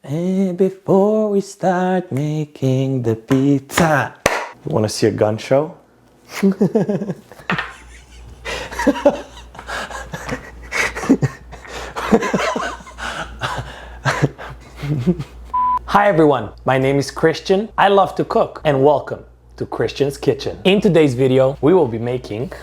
And before we start making the pizza. You want to see a gun show? Hi everyone, my name is Kristijan. I love to cook and welcome to Kristijan's Kitchen. In today's video, we will be making,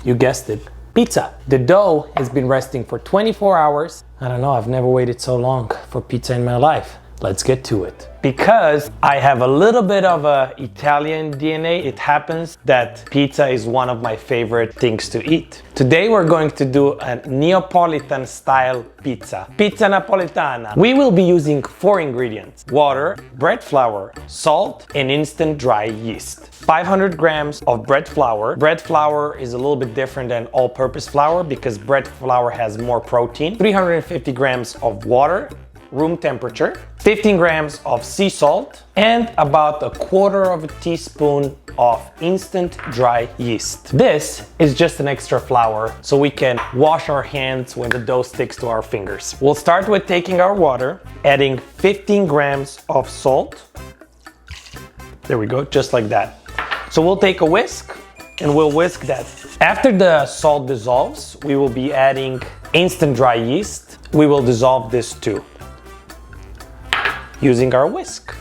you guessed it, pizza. The dough has been resting for 24 hours. I don't know, I've never waited so long for pizza in my life. Let's get to it. Because I have a little bit of a Italian DNA, it happens that pizza is one of my favorite things to eat. Today we're going to do a Neapolitan style pizza. Pizza Napolitana. We will be using 4 ingredients: water, bread flour, salt, and instant dry yeast. 500 grams of bread flour. Bread flour is a little bit different than all-purpose flour because bread flour has more protein. 350 grams of water, room temperature, 15 grams of sea salt, and about 1/4 teaspoon of instant dry yeast. This is just an extra flour so we can wash our hands when the dough sticks to our fingers. We'll start with taking our water, adding 15 grams of salt. There we go, just like that. So we'll take a whisk and we'll whisk that. After the salt dissolves, we will be adding instant dry yeast. We will dissolve this too, using our whisk.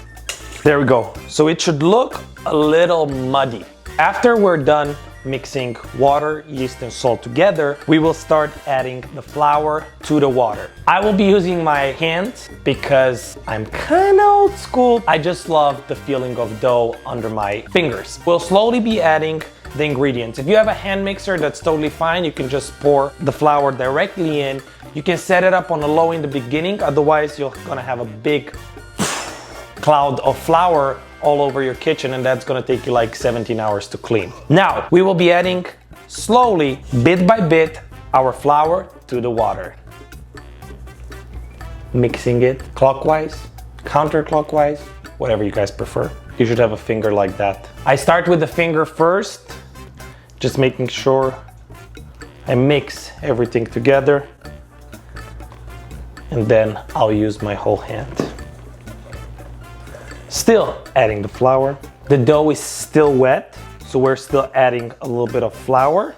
There we go. So it should look a little muddy. After we're done mixing water, yeast, and salt together, we will start adding the flour to the water. I will be using my hands because I'm kind of old school. I just love the feeling of dough under my fingers. We'll slowly be adding the ingredients. If you have a hand mixer, that's totally fine. You can just pour the flour directly in. You can set it up on a low in the beginning, otherwise you're gonna have a big cloud of flour all over your kitchen, and that's gonna take you like 17 hours to clean. Now, we will be adding slowly, bit by bit, our flour to the water. Mixing it clockwise, counterclockwise, whatever you guys prefer. You should have a finger like that. I start with the finger first, just making sure I mix everything together, and then I'll use my whole hand. Still adding the flour. The dough is still wet, so we're still adding a little bit of flour.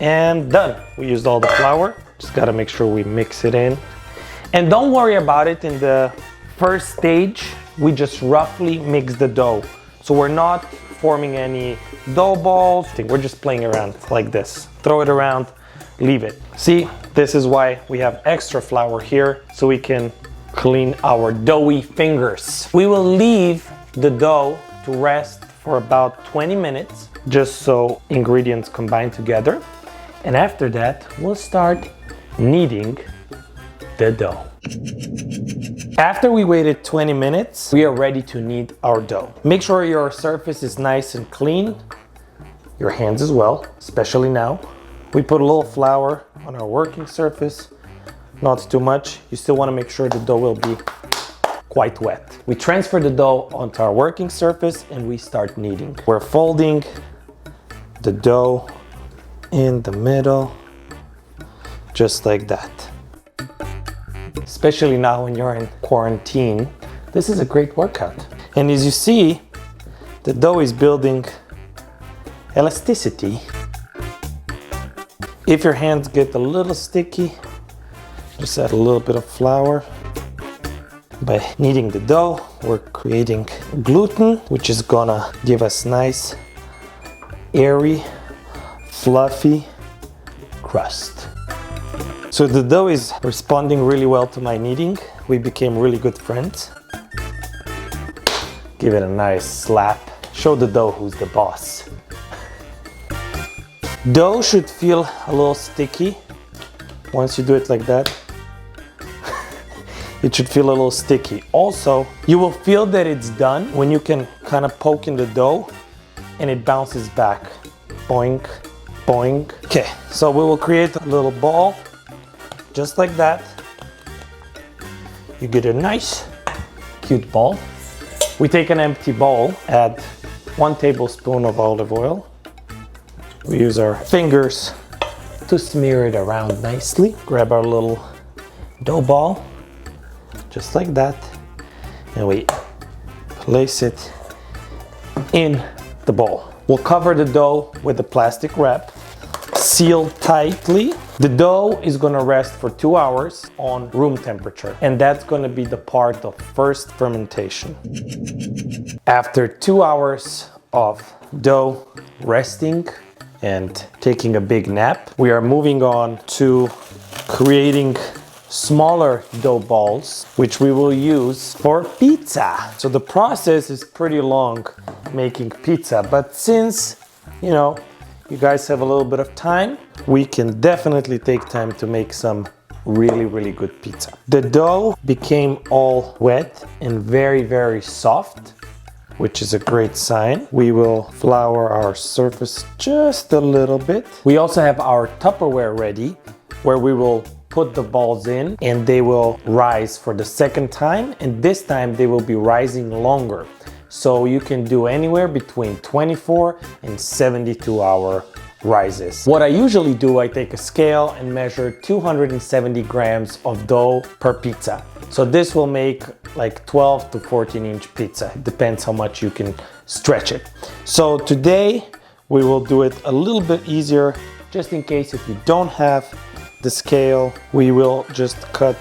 And done. We used all the flour. Just gotta make sure we mix it in. And don't worry about it in the first stage. We just roughly mix the dough. So we're not forming any dough balls. We're just playing around like this. Throw it around, leave it. See, this is why we have extra flour here, so we can clean our doughy fingers. We will leave the dough to rest for about 20 minutes, just so ingredients combine together. And after that, we'll start kneading the dough. After we waited 20 minutes, we are ready to knead our dough. Make sure your surface is nice and clean, your hands as well, especially now. We put a little flour on our working surface. Not too much. You still want to make sure the dough will be quite wet. We transfer the dough onto our working surface and we start kneading. We're folding the dough in the middle, just like that. Especially now when you're in quarantine, this is a great workout. And as you see, the dough is building elasticity. If your hands get a little sticky, just add a little bit of flour. By kneading the dough, we're creating gluten, which is gonna give us nice, airy, fluffy crust. So the dough is responding really well to my kneading. We became really good friends. Give it a nice slap. Show the dough who's the boss. Dough should feel a little sticky. Once you do it like that, it should feel a little sticky. Also, you will feel that it's done when you can kind of poke in the dough and it bounces back. Boink, boink. Okay, so we will create a little ball, just like that. You get a nice, cute ball. We take an empty bowl, add 1 tablespoon of olive oil. We use our fingers to smear it around nicely. Grab our little dough ball, just like that. And we place it in the bowl. We'll cover the dough with a plastic wrap, seal tightly. The dough is gonna rest for 2 hours on room temperature, and that's gonna be the part of first fermentation. After 2 hours of dough resting and taking a big nap, we are moving on to creating smaller dough balls, which we will use for pizza. So the process is pretty long making pizza, but since, you know, you guys have a little bit of time, we can definitely take time to make some really good pizza. The dough became all wet and very soft, which is a great sign. We will flour our surface just a little bit. We also have our Tupperware ready, where we will put the balls in and they will rise for the second time, and this time they will be rising longer. So you can do anywhere between 24 and 72 hour rises. What I usually do, I take a scale and measure 270 grams of dough per pizza. So this will make like 12 to 14 inch pizza. It depends how much you can stretch it. So today we will do it a little bit easier, just in case if you don't have the scale, we will just cut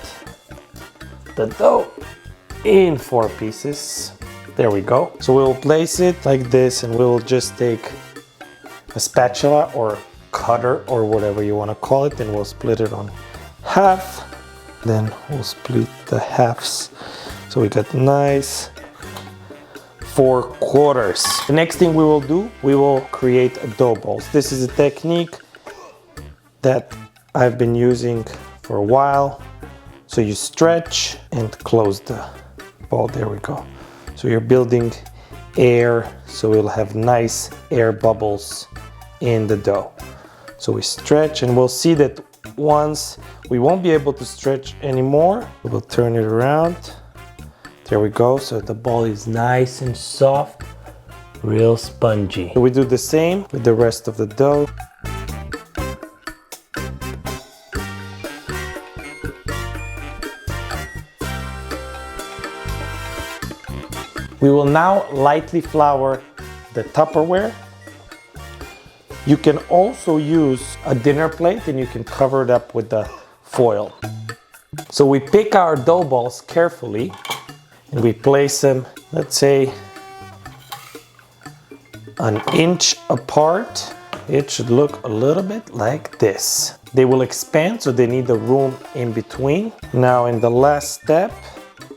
the dough in 4 pieces. There we go. So we'll place it like this, and we'll just take a spatula or cutter or whatever you want to call it, and we'll split it on half. Then we'll split the halves. So we got nice 4 quarters. The next thing we will do, we will create a dough balls. This is a technique that I've been using for a while. So you stretch and close the ball. There we go. So you're building air, so we'll have nice air bubbles in the dough. So we stretch, and we'll see that once we won't be able to stretch anymore, we'll turn it around. There we go. So the ball is nice and soft, real spongy. So we do the same with the rest of the dough. We will now lightly flour the Tupperware. You can also use a dinner plate, and you can cover it up with the foil. So we pick our dough balls carefully and we place them, let's say, an inch apart. It should look a little bit like this. They will expand, so they need the room in between. Now in the last step,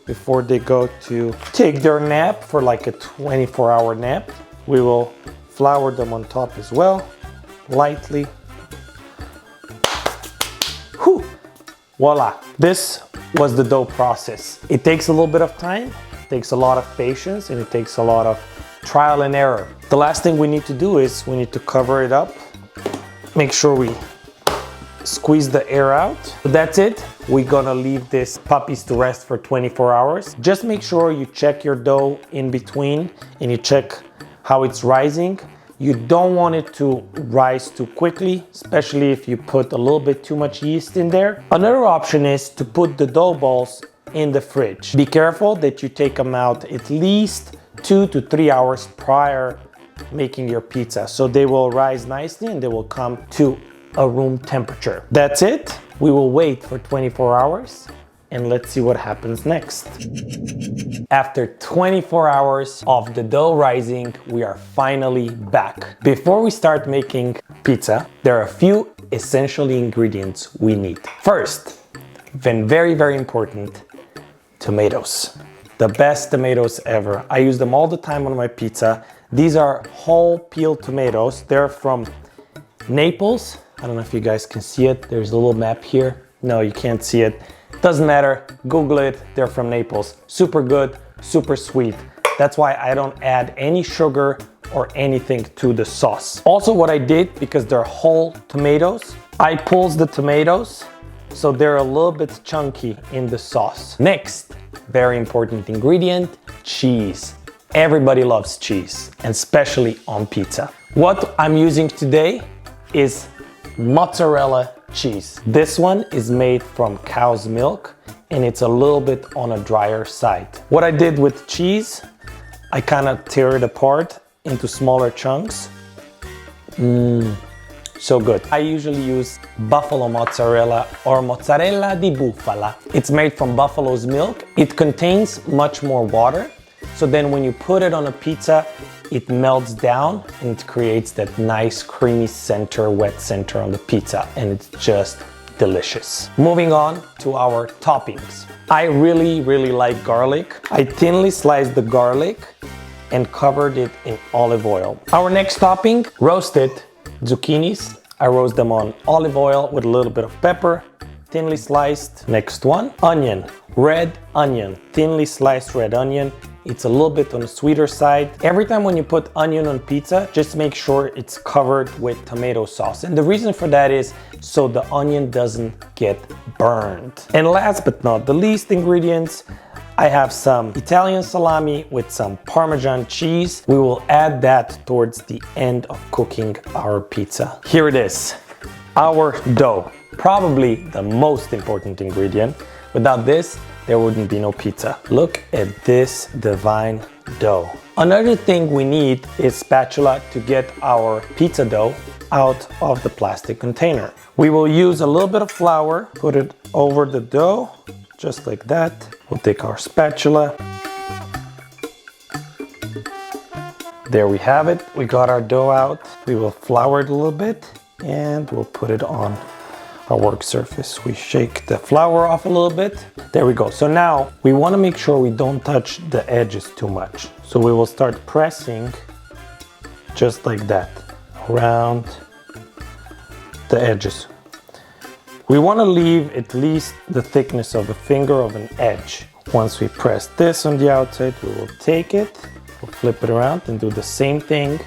before they go to take their nap for like a 24-hour nap, we will flour them on top as well, lightly. Whew. Voila. This was the dough process. It takes a little bit of time, it takes a lot of patience, and it takes a lot of trial and error. The last thing we need to do is we need to cover it up. Make sure we squeeze the air out. But that's it. We're gonna leave this puppies to rest for 24 hours. Just make sure you check your dough in between and you check how it's rising. You don't want it to rise too quickly, especially if you put a little bit too much yeast in there. Another option is to put the dough balls in the fridge. Be careful that you take them out at least 2 to 3 hours prior making your pizza, so they will rise nicely and they will come to a room temperature. That's it. We will wait for 24 hours and let's see what happens next. After 24 hours of the dough rising, we are finally back. Before we start making pizza, there are a few essential ingredients we need. First, and very important, tomatoes. The best tomatoes ever. I use them all the time on my pizza. These are whole peeled tomatoes. They're from Naples. I don't know if you guys can see it. There's a little map here. No, you can't see it. Doesn't matter. Google it. They're from Naples. Super good, super sweet. That's why I don't add any sugar or anything to the sauce. Also, what I did, because they're whole tomatoes, I pulled the tomatoes so they're a little bit chunky in the sauce. Next, very important ingredient, cheese. Everybody loves cheese, and especially on pizza. What I'm using today is mozzarella cheese. This one is made from cow's milk and it's a little bit on a drier side. What I did with cheese, I kind of tear it apart into smaller chunks. So good. I usually use buffalo mozzarella or mozzarella di bufala. It's made from buffalo's milk. It contains much more water. So then when you put it on a pizza, it melts down and it creates that nice creamy center, wet center on the pizza. And it's just delicious. Moving on to our toppings. I really like garlic. I thinly sliced the garlic and covered it in olive oil. Our next topping, roasted zucchinis. I roast them on olive oil with a little bit of pepper, thinly sliced. Next one, onion, red onion, thinly sliced red onion. It's a little bit on the sweeter side. Every time when you put onion on pizza, just make sure it's covered with tomato sauce. And the reason for that is so the onion doesn't get burned. And last but not the least ingredients, I have some Italian salami with some Parmesan cheese. We will add that towards the end of cooking our pizza. Here it is, our dough. Probably the most important ingredient. Without this, there wouldn't be no pizza. Look at this divine dough. Another thing we need is spatula to get our pizza dough out of the plastic container. We will use a little bit of flour, put it over the dough, just like that. We'll take our spatula. There we have it. We got our dough out. We will flour it a little bit and we'll put it on our work surface. We shake the flour off a little bit. There we go. So now we want to make sure we don't touch the edges too much. So we will start pressing just like that around the edges. We want to leave at least the thickness of a finger of an edge. Once we press this on the outside, we will take it, we'll flip it around and do the same thing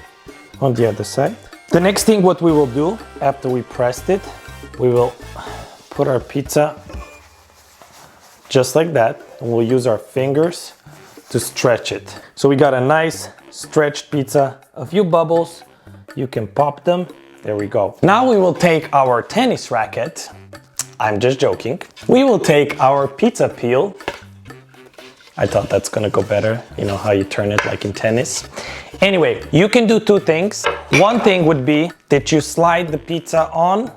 on the other side. The next thing what we will do after we pressed it, we will put our pizza just like that, and we'll use our fingers to stretch it. So we got a nice stretched pizza, a few bubbles, you can pop them. There we go. Now we will take our tennis racket. I'm just joking. We will take our pizza peel. I thought that's gonna go better. You know how you turn it like in tennis. Anyway, you can do two things. One thing would be that you slide the pizza on,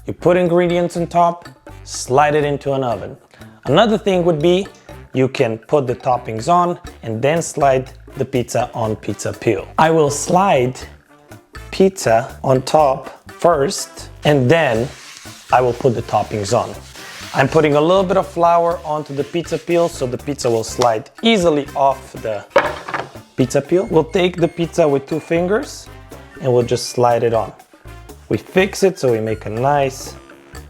you put ingredients on top, slide it into an oven. Another thing would be you can put the toppings on and then slide the pizza on pizza peel. I will slide pizza on top first and then I will put the toppings on. I'm putting a little bit of flour onto the pizza peel so the pizza will slide easily off the pizza peel. We'll take the pizza with 2 fingers and we'll just slide it on. We fix it so we make a nice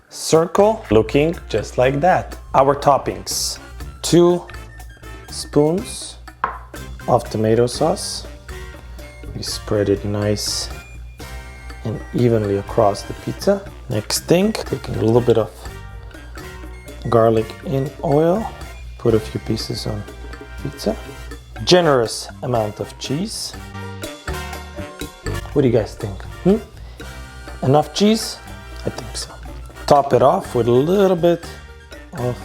circle looking just like that. Our toppings, 2 spoons of tomato sauce. We spread it nice and evenly across the pizza. Next thing, taking a little bit of garlic in oil, put a few pieces on pizza. Generous amount of cheese. What do you guys think? Enough cheese? I think so. Top it off with a little bit of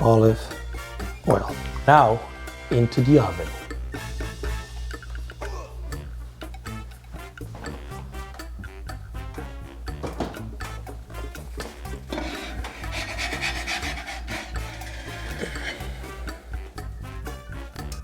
olive oil. Now into the oven.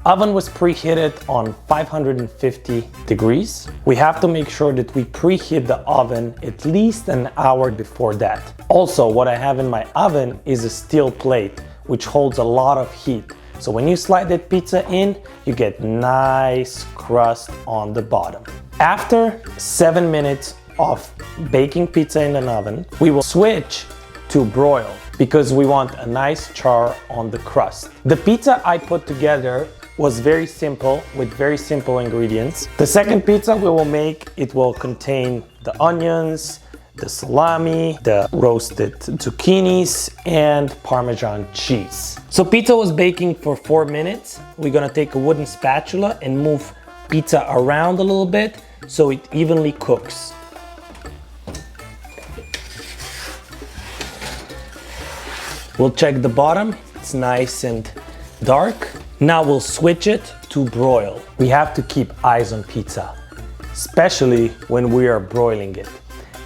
Oven was preheated on 550 degrees. We have to make sure that we preheat the oven at least an hour before that. Also, what I have in my oven is a steel plate, which holds a lot of heat. So when you slide that pizza in, you get nice crust on the bottom. After 7 minutes of baking pizza in an oven, we will switch to broil because we want a nice char on the crust. The pizza I put together was very simple with very simple ingredients. The second pizza we will make, it will contain the onions, the salami, the roasted zucchinis, and Parmesan cheese. So pizza was baking for 4 minutes. We're gonna take a wooden spatula and move pizza around a little bit so it evenly cooks. We'll check the bottom. It's nice and dark. Now we'll switch it to broil. We have to keep eyes on pizza, especially when we are broiling it,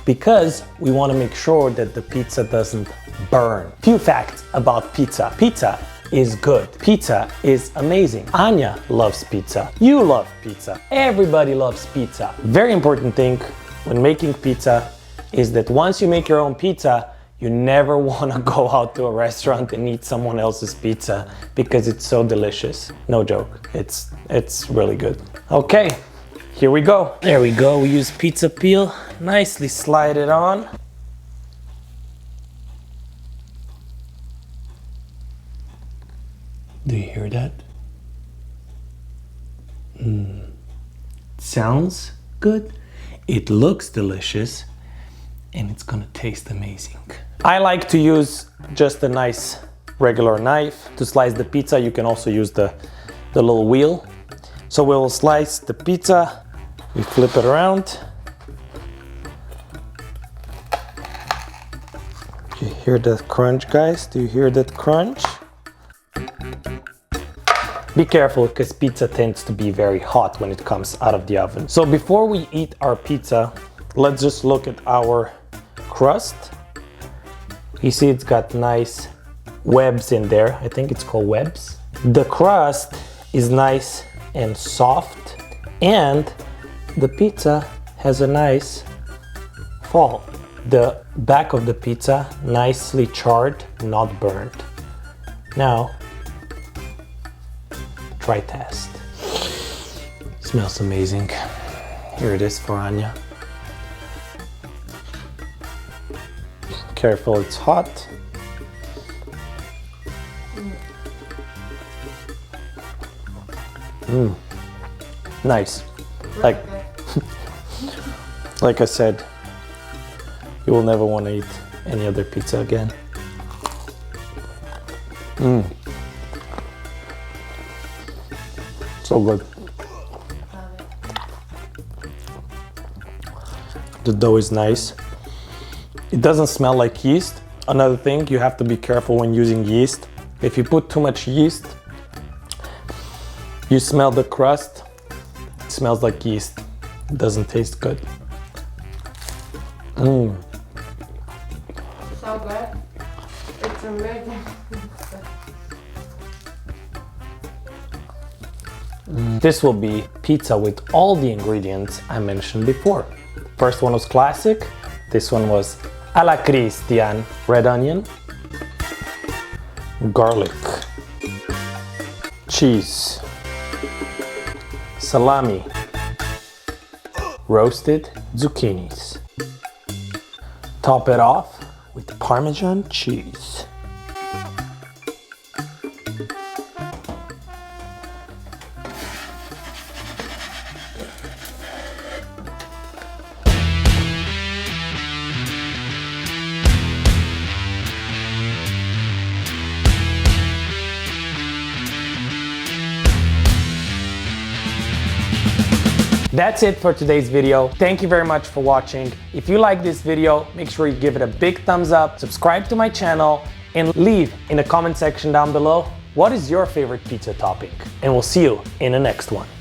because we want to make sure that the pizza doesn't burn. Few facts about pizza. Pizza is good. Pizza is amazing. Anya loves pizza. You love pizza. Everybody loves pizza. Very important thing when making pizza is that once you make your own pizza, you never want to go out to a restaurant and eat someone else's pizza because it's so delicious. No joke. It's really good. Okay, here we go. There we go. We use pizza peel. Nicely slide it on. Do you hear that? Sounds good. It looks delicious. And it's gonna taste amazing. I like to use just a nice regular knife to slice the pizza. You can also use the little wheel. So we'll slice the pizza, we flip it around. Do you hear that crunch, guys? Do you hear that crunch? Be careful, because pizza tends to be very hot when it comes out of the oven. So before we eat our pizza, let's just look at our crust. You see it's got nice webs in there. I think it's called webs. The crust is nice and soft, and the pizza has a nice fall. The back of the pizza nicely charred, not burnt. Now, try test. Smells amazing. Here it is for Anya. Careful, it's hot. Nice. Like I said, you will never want to eat any other pizza again. So good. The dough is nice. It doesn't smell like yeast. Another thing, you have to be careful when using yeast. If you put too much yeast, you smell the crust. It smells like yeast. It doesn't taste good. So good. It's amazing. This will be pizza with all the ingredients I mentioned before. First one was classic. This one was alla Kristijan, red onion, garlic, cheese, salami, roasted zucchinis. Top it off with Parmesan cheese. That's it for today's video. Thank you very much for watching. If you like this video, make sure you give it a big thumbs up, subscribe to my channel, and leave in the comment section down below what is your favorite pizza topping. And we'll see you in the next one.